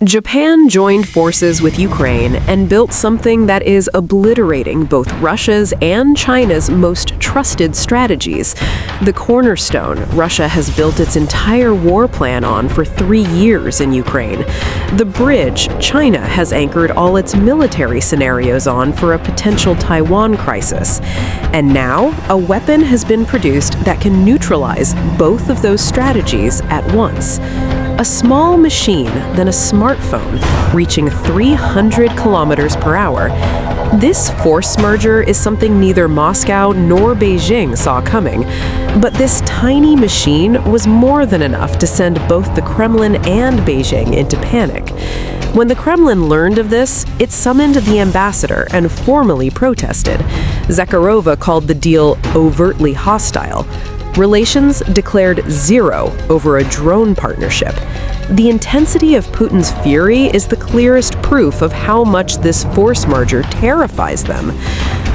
Japan joined forces with Ukraine and built something that is obliterating both Russia's and China's most trusted strategies. The cornerstone Russia has built its entire war plan on for 3 years in Ukraine. The bridge China has anchored all its military scenarios on for a potential Taiwan crisis. And now, a weapon has been produced that can neutralize both of those strategies at once. A small machine, then a smartphone, reaching 300 kilometers per hour. This force merger is something neither Moscow nor Beijing saw coming. But this tiny machine was more than enough to send both the Kremlin and Beijing into panic. When the Kremlin learned of this, it summoned the ambassador and formally protested. Zakharova called the deal overtly hostile. Relations declared zero over a drone partnership. The intensity of Putin's fury is the clearest proof of how much this force merger terrifies them.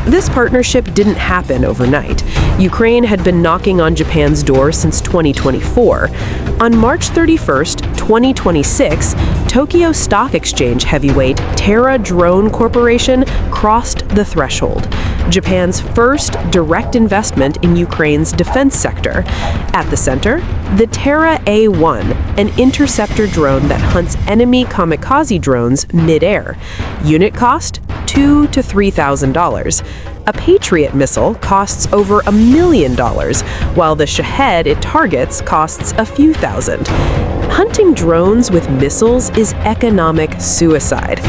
This partnership didn't happen overnight. Ukraine had been knocking on Japan's door since 2024. On March 31st, 2026, Tokyo Stock Exchange heavyweight Terra Drone Corporation crossed the threshold, Japan's first direct investment in Ukraine's defense sector. At the center, the Terra A1, an interceptor drone that hunts enemy kamikaze drones mid-air. Unit cost? $2,000 to $3,000. A Patriot missile costs over $1 million, while the Shahed it targets costs a few thousand. Hunting drones with missiles is economic suicide.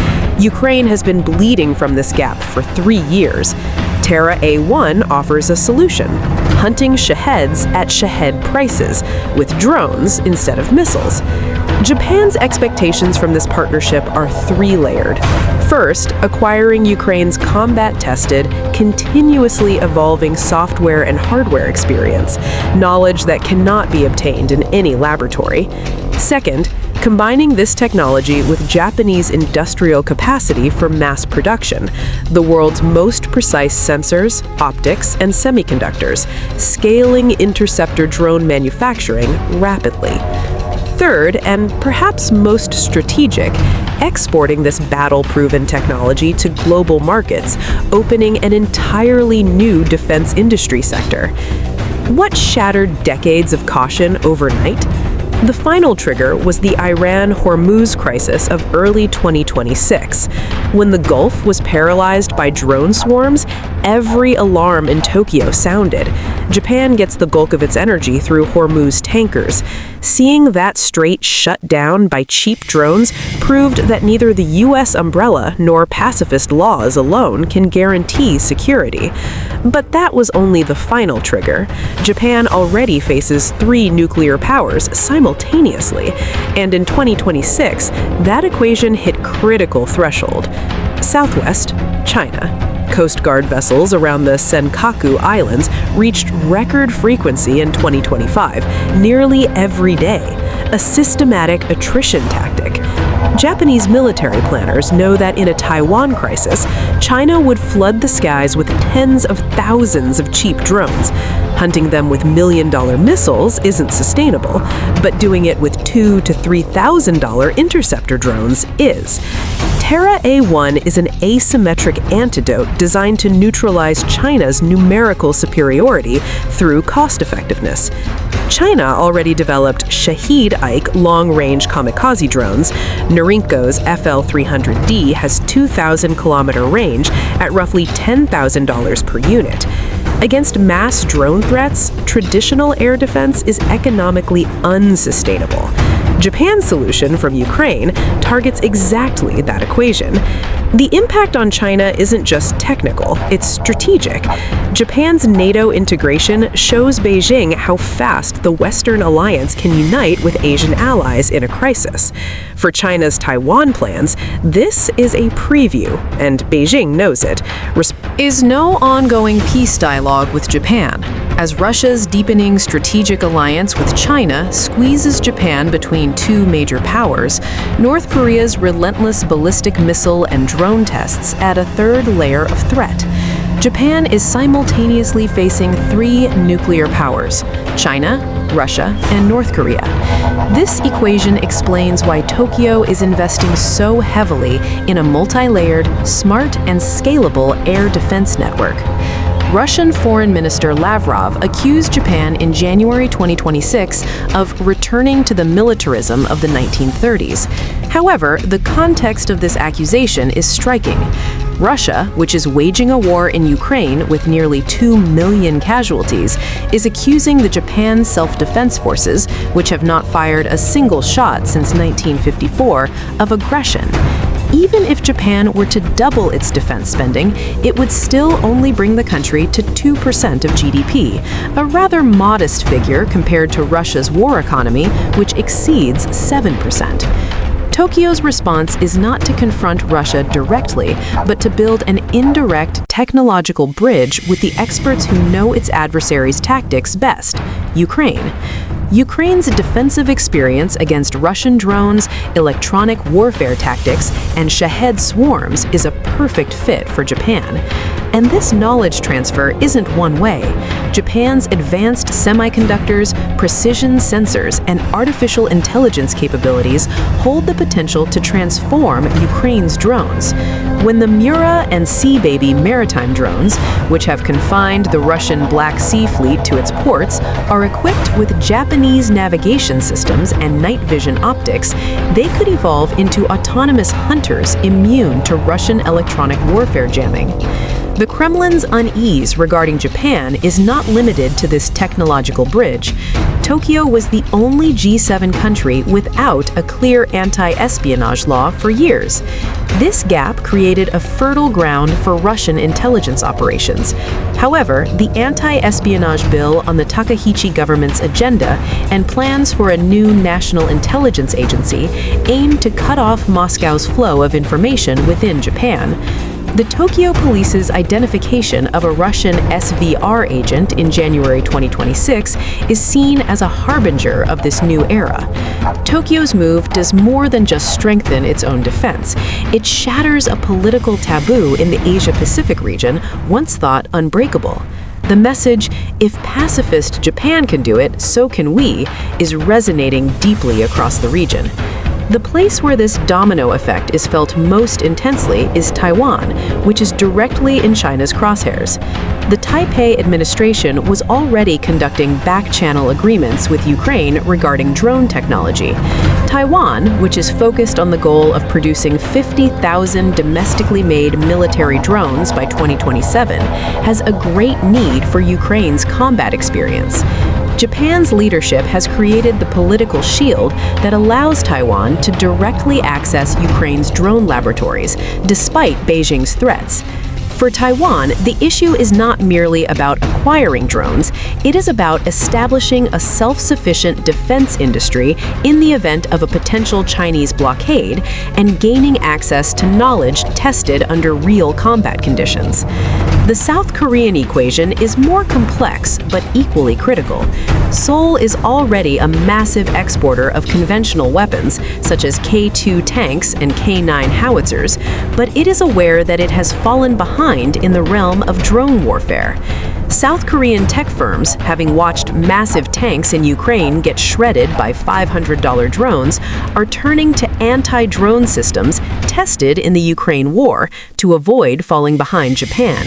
Ukraine has been bleeding from this gap for 3 years. Terra A1 offers a solution: hunting Shaheds at Shahed prices, with drones instead of missiles. Japan's expectations from this partnership are three-layered. First, acquiring Ukraine's combat-tested, continuously evolving software and hardware experience, knowledge that cannot be obtained in any laboratory. Second, combining this technology with Japanese industrial capacity for mass production, the world's most precise sensors, optics, and semiconductors, scaling interceptor drone manufacturing rapidly. Third, and perhaps most strategic, exporting this battle-proven technology to global markets, opening an entirely new defense industry sector. What shattered decades of caution overnight? The final trigger was the Iran-Hormuz crisis of early 2026. When the Gulf was paralyzed by drone swarms, every alarm in Tokyo sounded. Japan gets the bulk of its energy through Hormuz tankers. Seeing that strait shut down by cheap drones proved that neither the U.S. umbrella nor pacifist laws alone can guarantee security. But that was only the final trigger. Japan already faces 3 nuclear powers simultaneously, and in 2026, that equation hit critical threshold. Southwest, China. Coast Guard vessels around the Senkaku Islands reached record frequency in 2025, nearly every day, a systematic attrition tactic. Japanese military planners know that in a Taiwan crisis, China would flood the skies with tens of thousands of cheap drones. Hunting them with million-dollar missiles isn't sustainable, but doing it with $2,000 to $3,000 interceptor drones is. Terra A1 is an asymmetric antidote designed to neutralize China's numerical superiority through cost-effectiveness. China already developed Shahed-Ike long-range kamikaze drones. Norinco's FL-300D has 2,000-kilometer range at roughly $10,000 per unit. Against mass drone threats, traditional air defense is economically unsustainable. Japan's solution from Ukraine targets exactly that equation. The impact on China isn't just technical, it's strategic. Japan's NATO integration shows Beijing how fast the Western alliance can unite with Asian allies in a crisis. For China's Taiwan plans, this is a preview, and Beijing knows it. Is no ongoing peace dialogue with Japan, as Russia's deepening strategic alliance with China squeezes Japan between 2 major powers. North Korea's relentless ballistic missile and drone tests add a third layer of threat. Japan is simultaneously facing three nuclear powers: China, Russia, and North Korea. This equation explains why Tokyo is investing so heavily in a multi-layered, smart, and scalable air defense network. Russian Foreign Minister Lavrov accused Japan in January 2026 of returning to the militarism of the 1930s. However, the context of this accusation is striking. Russia, which is waging a war in Ukraine with nearly 2 million casualties, is accusing the Japan Self-Defense Forces, which have not fired a single shot since 1954, of aggression. Even if Japan were to double its defense spending, it would still only bring the country to 2% of GDP, a rather modest figure compared to Russia's war economy, which exceeds 7%. Tokyo's response is not to confront Russia directly, but to build an indirect technological bridge with the experts who know its adversary's tactics best: Ukraine. Ukraine's defensive experience against Russian drones, electronic warfare tactics, and Shahed swarms is a perfect fit for Japan. And this knowledge transfer isn't one way. Japan's advanced semiconductors, precision sensors, and artificial intelligence capabilities hold the potential to transform Ukraine's drones. When the Mura and Sea Baby maritime drones, which have confined the Russian Black Sea Fleet to its ports, are equipped with Japanese navigation systems and night vision optics, they could evolve into autonomous hunters immune to Russian electronic warfare jamming. The Kremlin's unease regarding Japan is not limited to this technological bridge. Tokyo was the only G7 country without a clear anti-espionage law for years. This gap created a fertile ground for Russian intelligence operations. However, the anti-espionage bill on the Takaichi government's agenda and plans for a new national intelligence agency aim to cut off Moscow's flow of information within Japan. The Tokyo police's identification of a Russian SVR agent in January 2026 is seen as a harbinger of this new era. Tokyo's move does more than just strengthen its own defense. It shatters a political taboo in the Asia-Pacific region, once thought unbreakable. The message, "If pacifist Japan can do it, so can we," is resonating deeply across the region. The place where this domino effect is felt most intensely is Taiwan, which is directly in China's crosshairs. The Taipei administration was already conducting back-channel agreements with Ukraine regarding drone technology. Taiwan, which is focused on the goal of producing 50,000 domestically made military drones by 2027, has a great need for Ukraine's combat experience. Japan's leadership has created the political shield that allows Taiwan to directly access Ukraine's drone laboratories, despite Beijing's threats. For Taiwan, the issue is not merely about acquiring drones, it is about establishing a self-sufficient defense industry in the event of a potential Chinese blockade and gaining access to knowledge tested under real combat conditions. The South Korean equation is more complex but equally critical. Seoul is already a massive exporter of conventional weapons, such as K-2 tanks and K-9 howitzers, but it is aware that it has fallen behind in the realm of drone warfare. South Korean tech firms, having watched massive tanks in Ukraine get shredded by $500 drones, are turning to anti-drone systems tested in the Ukraine war to avoid falling behind Japan.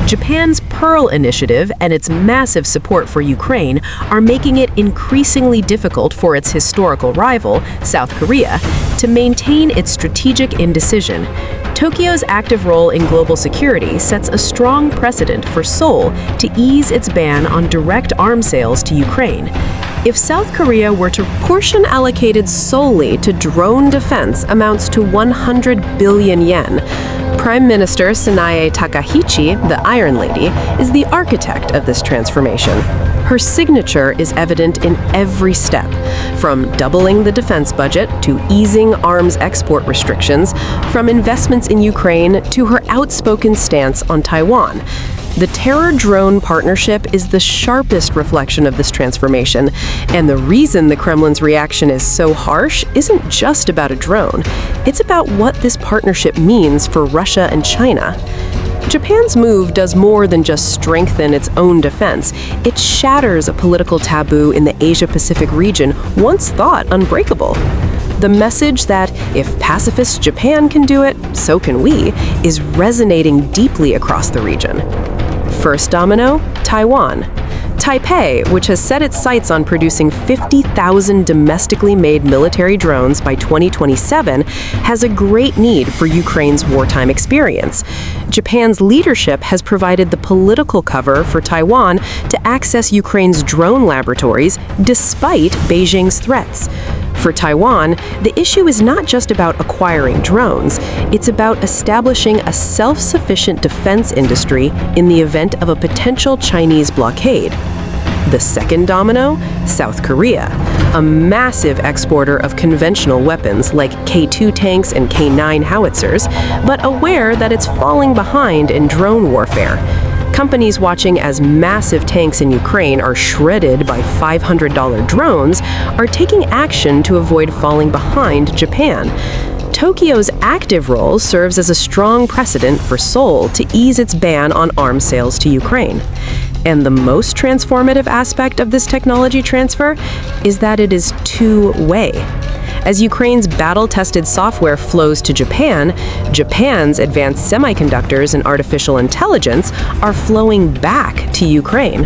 Japan's Pearl Initiative and its massive support for Ukraine are making it increasingly difficult for its historical rival, South Korea, to maintain its strategic indecision. Tokyo's active role in global security sets a strong precedent for Seoul to ease its ban on direct arms sales to Ukraine. If South Korea were to portion allocated solely to drone defense amounts to 100 billion yen. Prime Minister Sanae Takaichi, the Iron Lady, is the architect of this transformation. Her signature is evident in every step, from doubling the defense budget to easing arms export restrictions, from investments in Ukraine to her outspoken stance on Taiwan. The terror-drone partnership is the sharpest reflection of this transformation, and the reason the Kremlin's reaction is so harsh isn't just about a drone. It's about what this partnership means for Russia and China. Japan's move does more than just strengthen its own defense. It shatters a political taboo in the Asia-Pacific region once thought unbreakable. The message that if pacifist Japan can do it, so can we, is resonating deeply across the region. First domino, Taiwan. Taipei, which has set its sights on producing 50,000 domestically made military drones by 2027, has a great need for Ukraine's wartime experience. Japan's leadership has provided the political cover for Taiwan to access Ukraine's drone laboratories despite Beijing's threats. For Taiwan, the issue is not just about acquiring drones, it's about establishing a self-sufficient defense industry in the event of a potential Chinese blockade. The second domino, South Korea, a massive exporter of conventional weapons like K2 tanks and K9 howitzers, but aware that it's falling behind in drone warfare. Companies watching as massive tanks in Ukraine are shredded by $500 drones are taking action to avoid falling behind Japan. Tokyo's active role serves as a strong precedent for Seoul to ease its ban on arms sales to Ukraine. And the most transformative aspect of this technology transfer is that it is two-way. As Ukraine's battle-tested software flows to Japan, Japan's advanced semiconductors and artificial intelligence are flowing back to Ukraine.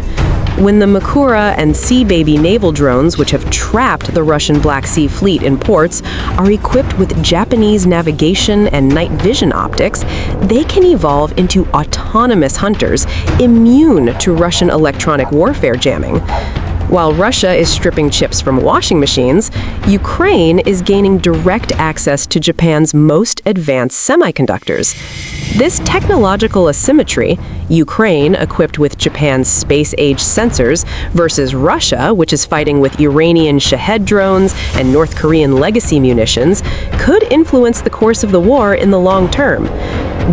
When the Makura and Sea Baby naval drones, which have trapped the Russian Black Sea Fleet in ports, are equipped with Japanese navigation and night vision optics, they can evolve into autonomous hunters immune to Russian electronic warfare jamming. While Russia is stripping chips from washing machines, Ukraine is gaining direct access to Japan's most advanced semiconductors. This technological asymmetry, Ukraine equipped with Japan's space-age sensors versus Russia, which is fighting with Iranian Shahed drones and North Korean legacy munitions, could influence the course of the war in the long term.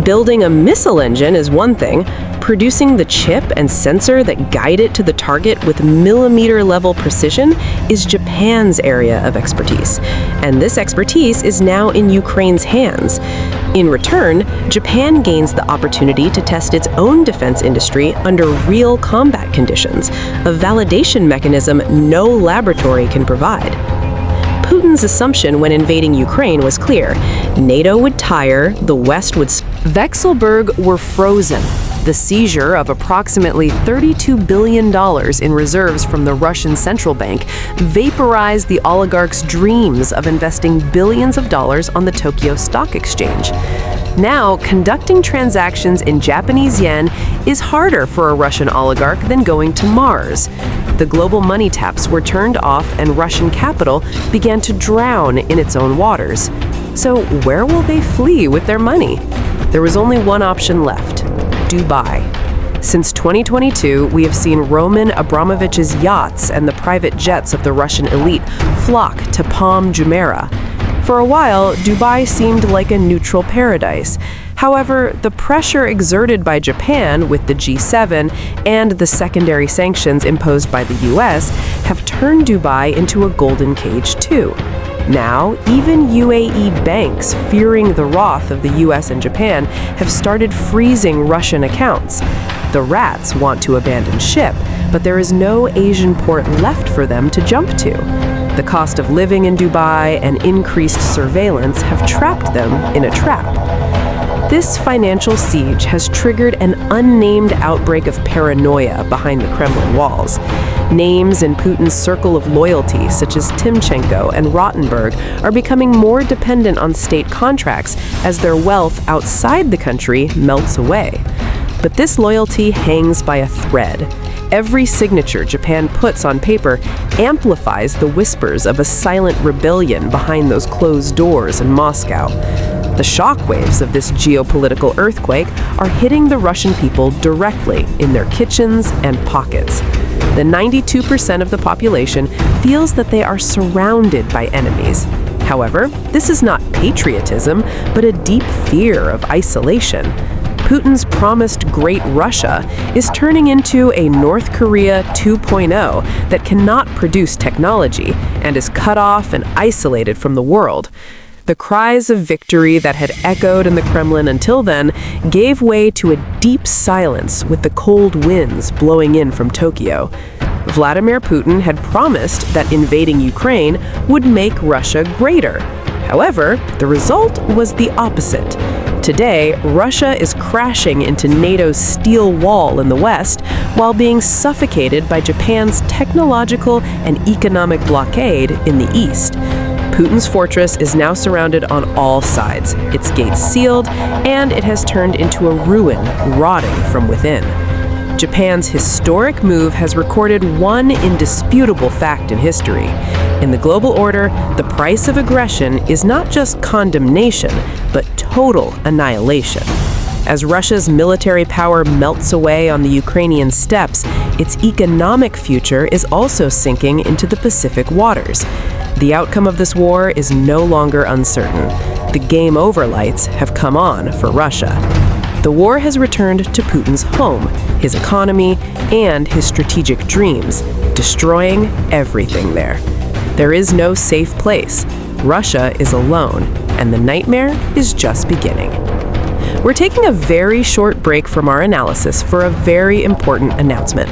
Building a missile engine is one thing. Producing the chip and sensor that guide it to the target with millimeter-level precision is Japan's area of expertise. And this expertise is now in Ukraine's hands. In return, Japan gains the opportunity to test its own defense industry under real combat conditions, a validation mechanism no laboratory can provide. Putin's assumption when invading Ukraine was clear. NATO would tire, the West would... Vexelberg were frozen. The seizure of approximately $32 billion in reserves from the Russian central bank vaporized the oligarchs' dreams of investing billions of dollars on the Tokyo Stock Exchange. Now, conducting transactions in Japanese yen is harder for a Russian oligarch than going to Mars. The global money taps were turned off and Russian capital began to drown in its own waters. So where will they flee with their money? There was only one option left: Dubai. Since 2022, we have seen Roman Abramovich's yachts and the private jets of the Russian elite flock to Palm Jumeirah. For a while, Dubai seemed like a neutral paradise. However, the pressure exerted by Japan with the G7 and the secondary sanctions imposed by the US have turned Dubai into a golden cage too. Now, even UAE banks, fearing the wrath of the US and Japan, have started freezing Russian accounts. The rats want to abandon ship, but there is no Asian port left for them to jump to. The cost of living in Dubai and increased surveillance have trapped them in a trap. This financial siege has triggered an unnamed outbreak of paranoia behind the Kremlin walls. Names in Putin's circle of loyalty, such as Timchenko and Rottenberg, are becoming more dependent on state contracts as their wealth outside the country melts away. But this loyalty hangs by a thread. Every signature Japan puts on paper amplifies the whispers of a silent rebellion behind those closed doors in Moscow. The shockwaves of this geopolitical earthquake are hitting the Russian people directly in their kitchens and pockets. The 92% of the population feels that they are surrounded by enemies. However, this is not patriotism, but a deep fear of isolation. Putin's promised Great Russia is turning into a North Korea 2.0 that cannot produce technology and is cut off and isolated from the world. The cries of victory that had echoed in the Kremlin until then gave way to a deep silence with the cold winds blowing in from Tokyo. Vladimir Putin had promised that invading Ukraine would make Russia greater. However, the result was the opposite. Today, Russia is crashing into NATO's steel wall in the west while being suffocated by Japan's technological and economic blockade in the east. Putin's fortress is now surrounded on all sides, its gates sealed, and it has turned into a ruin, rotting from within. Japan's historic move has recorded one indisputable fact in history. In the global order, the price of aggression is not just condemnation, but total annihilation. As Russia's military power melts away on the Ukrainian steppes, its economic future is also sinking into the Pacific waters. The outcome of this war is no longer uncertain. The game over lights have come on for Russia. The war has returned to Putin's home, his economy, and his strategic dreams, destroying everything there. There is no safe place. Russia is alone, and the nightmare is just beginning. We're taking a very short break from our analysis for a very important announcement.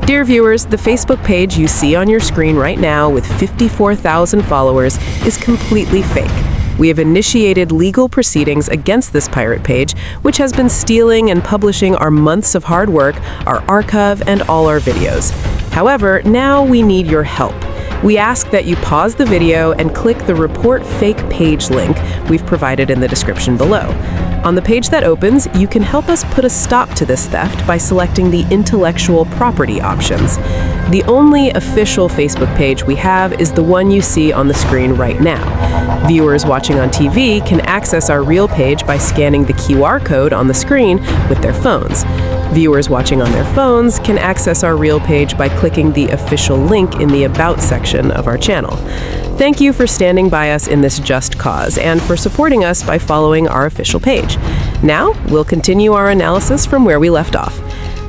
Dear viewers, the Facebook page you see on your screen right now with 54,000 followers is completely fake. We have initiated legal proceedings against this pirate page, which has been stealing and publishing our months of hard work, our archive, and all our videos. However, now we need your help. We ask that you pause the video and click the Report Fake Page link we've provided in the description below. On the page that opens, you can help us put a stop to this theft by selecting the intellectual property options. The only official Facebook page we have is the one you see on the screen right now. Viewers watching on TV can access our real page by scanning the QR code on the screen with their phones. Viewers watching on their phones can access our real page by clicking the official link in the About section of our channel. Thank you for standing by us in this just cause and for supporting us by following our official page. Now, we'll continue our analysis from where we left off.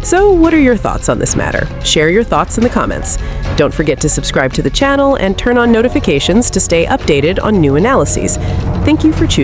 So, what are your thoughts on this matter? Share your thoughts in the comments. Don't forget to subscribe to the channel and turn on notifications to stay updated on new analyses. Thank you for choosing